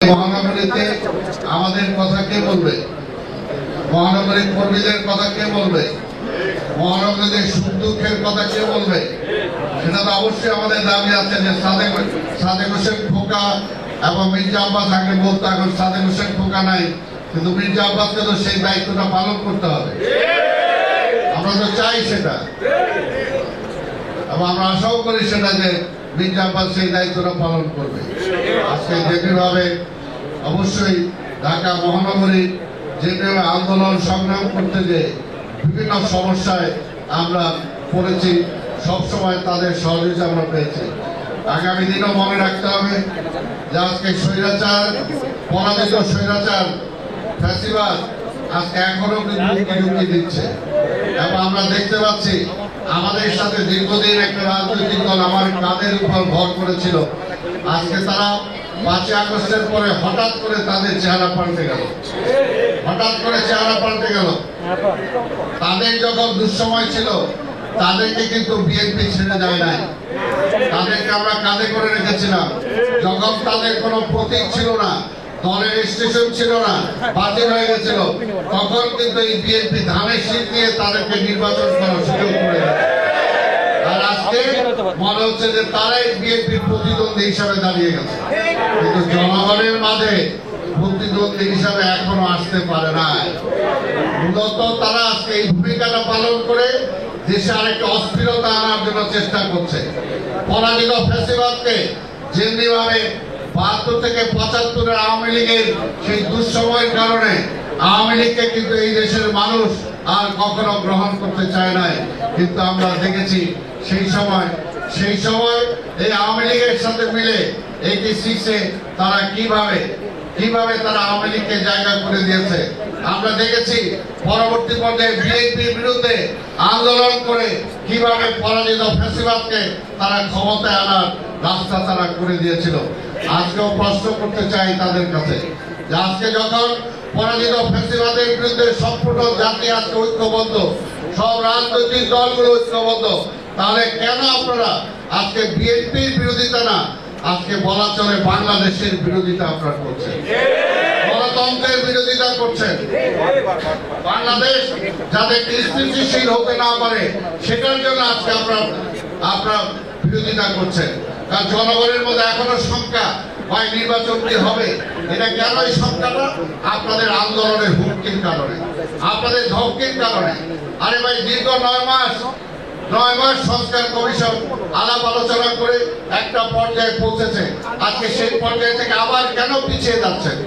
মহানগরীতে আমাদের কথা কে বলবে? মহানগরীর কর্মীদের কথা কে বলবে? মহানগরীদের সুখ দুঃখের কথা কে বলবে? সেটা তো অবশ্যই আমাদের দাবি আছে যে সাদেক হোসেন খোকা এবং মির্জা আব্বাস আগে বলতো, এখন সাদেক হোসেন খোকা নাই, কিন্তু মির্জা আব্বাসকে তো সেই দায়িত্বটা পালন করতে হবে। আমরা তো চাই সেটা, এবং আমরা আশাও করি সেটা যে মির্জা আব্বাস সেই দায়িত্বটা পালন করবে। আজকে যেভাবে অবশ্যই ঢাকা মহানগরী যেভাবে আন্দোলন সংগ্রাম করতে যে বিভিন্ন সমস্যায় আমরা পড়েছি, সবসময় তাদের সহযোগিতা আমরা পেয়েছি। আগামী দিনও মনে রাখতে হবে যে আজকে স্বৈরাচার, পরাজিত স্বৈরাচার ফ্যাসিবাদ আজকে এখনো হুমকি দিচ্ছে, এবং আমরা দেখতে পাচ্ছি আমাদের সাথে দীর্ঘদিন একটা রাজনৈতিক দল আমার কাঁধের উপর ভর করেছিল, আজকে তারা 5ই আগস্টের পরে হঠাৎ করে তাদের চেহারা পাল্টে গেল, হঠাৎ করে চেহারা পাল্টে গেল। তাদের যখন দুঃসময় ছিল তাদেরকে কিন্তু বিএনপি ছেড়ে যায় নাই, তাদেরকে আমরা কাঁধে করে রেখেছিলাম। যখন তাদের কোনো প্রতীক ছিল না, দলের স্টেশন ছিল না, বাতিল হয়ে গেছিল, তখন কিন্তু এই বিএনপি ধানের শীত দিয়ে তাদেরকে নির্বাচন করার সুযোগ করে দেয়। আর আজকে মনে হচ্ছে যে তারাই বিএনপির প্রতিদ্বন্দ্বী হিসাবে দাঁড়িয়ে গেছে, কিন্তু জনগণের মাঝে প্রতিদ্বন্দ্বী হিসাবে এখনো আসতে পারে না। মূলত তারা আজকে এই ভূমিকাটা পালন করে দেশে আরেকটা অস্থিরতা আনার জন্য চেষ্টা করছে। পরাজিত ফ্যাসিবাদকে যেমনিভাবে 72 থেকে 75-এর আওয়ামী লীগের সেই দুঃসময়ের কারণে আওয়ামী লীগকে কিন্তু এই দেশের মানুষ আর কখনো গ্রহণ করতে চায় নাই, কিন্তু আমরা দেখেছি সেই সময় এই আওয়ামী লীগের সাথে মিলে 86-এ তারা কিভাবে তারা আওয়ামী লীগকে জায়গা করে দিয়েছে। আমরা দেখেছি পরবর্তী পর্যায়ে বিএনপির বিরুদ্ধে আন্দোলন করে কিভাবে পরাজিত ফ্যাসিবাদকে তারা ক্ষমতায় আনার রাস্তা তারা করে দিয়েছিল। আজকেও প্রশ্ন করতে চাই তাদের কাছে যে আজকে যখন পরাজিত ফ্যাসিবাদের বিরুদ্ধে সম্পূর্ণ জাতি আজকে ঐক্যবদ্ধ, সব রাজনৈতিক দলগুলো ঐক্যবদ্ধ, তাহলে কেন আপনারা আজকে বিএনপির বিরোধিতা না, আজকে বলা চলে বাংলাদেশের বিরোধিতা আপনারা করছেন, গণতন্ত্রের বিরোধিতা করছেন। বাংলাদেশ যাতে স্থিতিশীল হতে না পারে সেটার জন্য আজকে আপনারা বিরোধিতা করছেন। কারণ জনগণের মধ্যে এখনো শঙ্কা, ভাই নির্বাচন কি হবে? এটা কেন এই শঙ্কাটা? আপনাদের আন্দোলনের হুমকির কারণে, আপনাদের ধমকির কারণে। আরে ভাই দীর্ঘ 9 মাস সংস্কার কমিশন আলাপ আলোচনা করে একটা পর্যায়ে পৌঁছেছে, আজকে সেই পর্যায়ে থেকে আবার কেন পিছিয়ে যাচ্ছেন?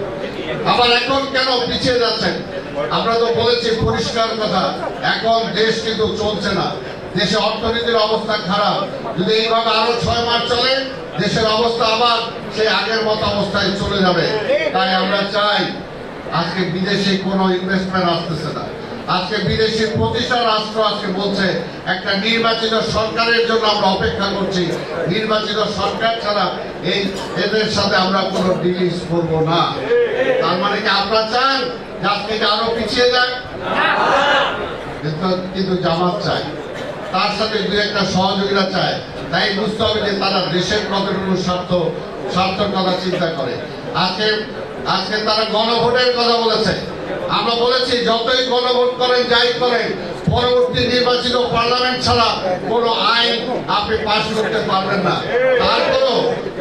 আবার এখন কেন পিছিয়ে যাচ্ছেন? আমরা তো বলেছি পরিষ্কার কথা, এখন দেশ কিন্তু চলছে না, দেশে অর্থনীতির অবস্থা খারাপ। যদি এইভাবে আরো 6 মাস চলে দেশের অবস্থা আবার সেই আগের মতো অবস্থায় চলে যাবে। তাই আমরা চাই, আজকে বিদেশি কোনো ইনভেস্টমেন্ট আসতেছে না, আজকে বিদেশি প্রতিষ্ঠান রাষ্ট্র আজকে বলছে একটা নির্বাচিত সরকারের জন্য আমরা অপেক্ষা করছি, নির্বাচিত সরকার ছাড়া এদের সাথে আমরা কোনো ডিলিংস করবো না। তার মানে কি আপনারা চান যে আজকে আরো পিছিয়ে যাক? কিন্তু জামাত চায়, তার সাথে দু একটা সহযোগিতা চায়। তাই বুঝতে হবে যে তারা দেশের কতটুকু স্বার্থের কথা চিন্তা করে। আজকে তারা গণভোটের কথা বলেছে। আমরা বলেছি যতই গণভোট করেন, যাই করেন, পরবর্তী নির্বাচিত পার্লামেন্ট ছাড়া কোনো আইন আপনি পাশ করতে পারবেন না।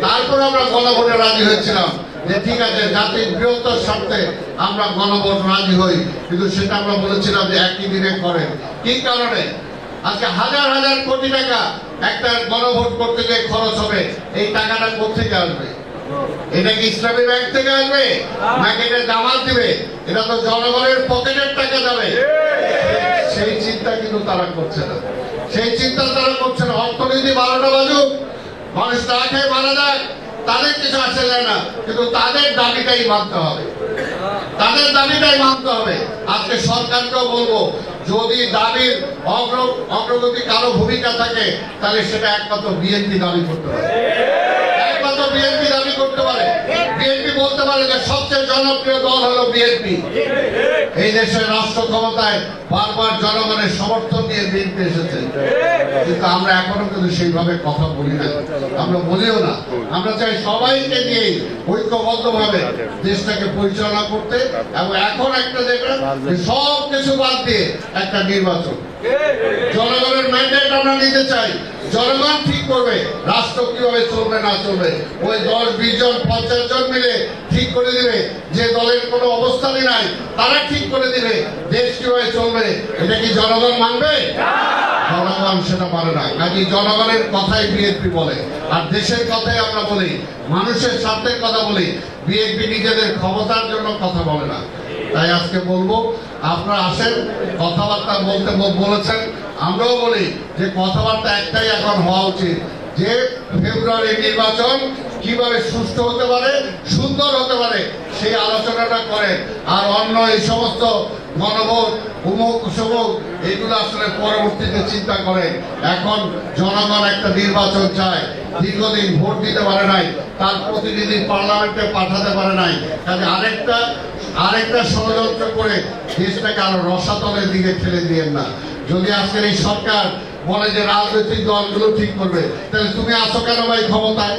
তারপর আমরা গণভোটে রাজি হয়েছিলাম যে ঠিক আছে, জাতির বৃহত্তর স্বার্থে আমরা গণভোট রাজি হই, কিন্তু সেটা আমরা বলেছিলাম যে একই দিনে করেন। কি কারণে? আজকে হাজার হাজার কোটি টাকা একটা গণভোট করতে গিয়ে খরচ হবে, এই টাকাটা কোথেকে আসবে? এটা কি ইসলামী ব্যাংক থেকে আসবে নাকি এটা জামাত দিবে? এটা তো জনগণের পকেটের টাকা যাবে। সেই চিন্তা কিন্তু তারা করছে না, অর্থনীতি 12টা বাজুক, মানুষ না খেয়ে মারা যাক, তাদের কিছু আসে যায় না, কিন্তু তাদের দাবিটাই মানতে হবে, আজকে সরকারকেও বলবো, যদি দাবির অগ্রগতি কারো ভূমিকা থাকে তাহলে সেটা একমাত্র বিএনপি দাবি করতে পারে, বিএনপি বলতে পারে যে সবচেয়ে জনপ্রিয় দল হলো বিএনপি। এই দেশের রাষ্ট্র ক্ষমতায় বারবার জনগণের সমর্থন নিয়ে বিএনপি এসেছে, কিন্তু আমরা এখনো কিন্তু সেইভাবে কথা বলি না, আমরা বলিও না। আমরা চাই সবাইকে নিয়ে ঐক্যবদ্ধভাবে দেশটাকে পরিচালনা করতে, এবং এখন একটা দেখবেন সব কিছু বাদ দিয়ে একটা নির্বাচন, জনগণের ম্যান্ডেট আমরা নিতে চাই। জনগণ ঠিক করবে রাষ্ট্র কিভাবে চলবে না চলবে। ওই 10-20 জন 50 জন মিলে ঠিক করে দিবে, যে দলের কোনো অবস্থানই নাই তারা ঠিক করে দিবে দেশ কিভাবে চলবে। এটা কি জনগণ মানবে? জনগণ সেটা পারে না। কাজে জনগণের কথাই বিএনপি বলে, আর দেশের কথাই আমরা বলি, মানুষের স্বার্থের কথা বলি। বিএনপি নিজেদের ক্ষমতার জন্য কথা বলে না। তাই আজকে বলবো, আপনারা আসেন, কথাবার্তা বলতে বলেছেন, আমরাও বলি যে কথাবার্তা একটাই এখন হওয়া উচিত, যে ফেব্রুয়ারি নির্বাচন কিভাবে সুষ্ঠু হতে পারে, সুন্দর হতে পারে, সেই আলোচনাটা করেন। আর অন্য এই সমস্ত গণভোট, উমুক সমুক, এগুলো আসলে পরবর্তীতে চিন্তা করেন। এখন জনগণ একটা নির্বাচন চায়, দীর্ঘদিন ভোট দিতে পারে নাই, তার প্রতিনিধি পার্লামেন্টে পাঠাতে পারে নাই। কাজে আরেকটা ষড়যন্ত্র করে দেশটাকে আরো রসাতলের দিকে ঠেলে দিয়েন না। যদি আজকের এই সরকার বলে যে রাজনৈতিক দলগুলো ঠিক করবে, তাহলে তুমি আছো কেন ভাই ক্ষমতায়?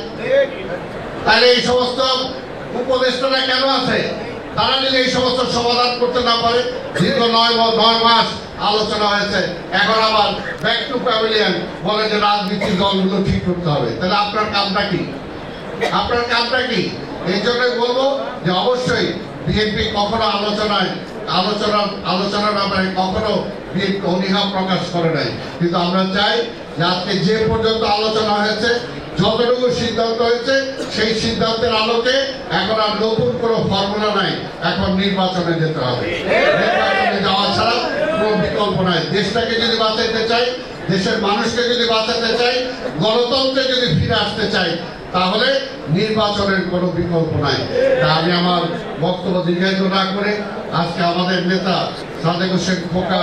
তাহলে এই সমস্ত উপদেষ্টারা কেন আছে? তারা যদি এই সমস্ত সমাধান করতে না পারে, দীর্ঘ 9 মাস আলোচনা হয়েছে, এখন আবার ব্যাক টু প্যাভিলিয়ন বলে যে রাজনৈতিক দলগুলো ঠিক করতে হবে। তাহলে আপনার কামটা কি? আপনার কামটা কি? এই জন্যই বলবো যে অবশ্যই বিএনপি কখনো আলোচনার ব্যাপারে কখনো বিএনপি অনীহা প্রকাশ করে নাই। কিন্তু আমরা চাই যে আজকে যে পর্যন্ত আলোচনা হয়েছে, যতটুকু সিদ্ধান্ত হয়েছে, সেই সিদ্ধান্তের আলোকে এখন আর নতুন কোনো ফর্মুলা নাই, এখন নির্বাচনে যেতে হবে। নির্বাচনে যাওয়া ছাড়া কোনো বিকল্প নাই। দেশটাকে যদি বাঁচাতে চাই, দেশের মানুষকে যদি বাঁচাতে চাই, গণতন্ত্রে যদি ফিরে আসতে চাই, তাহলে নির্বাচনের কোনো বিকল্প নাই। তা আমি আমার বক্তব্য দীর্ঘায়িত না করে আজকে আমাদের নেতা সাদেক হোসেন খোকা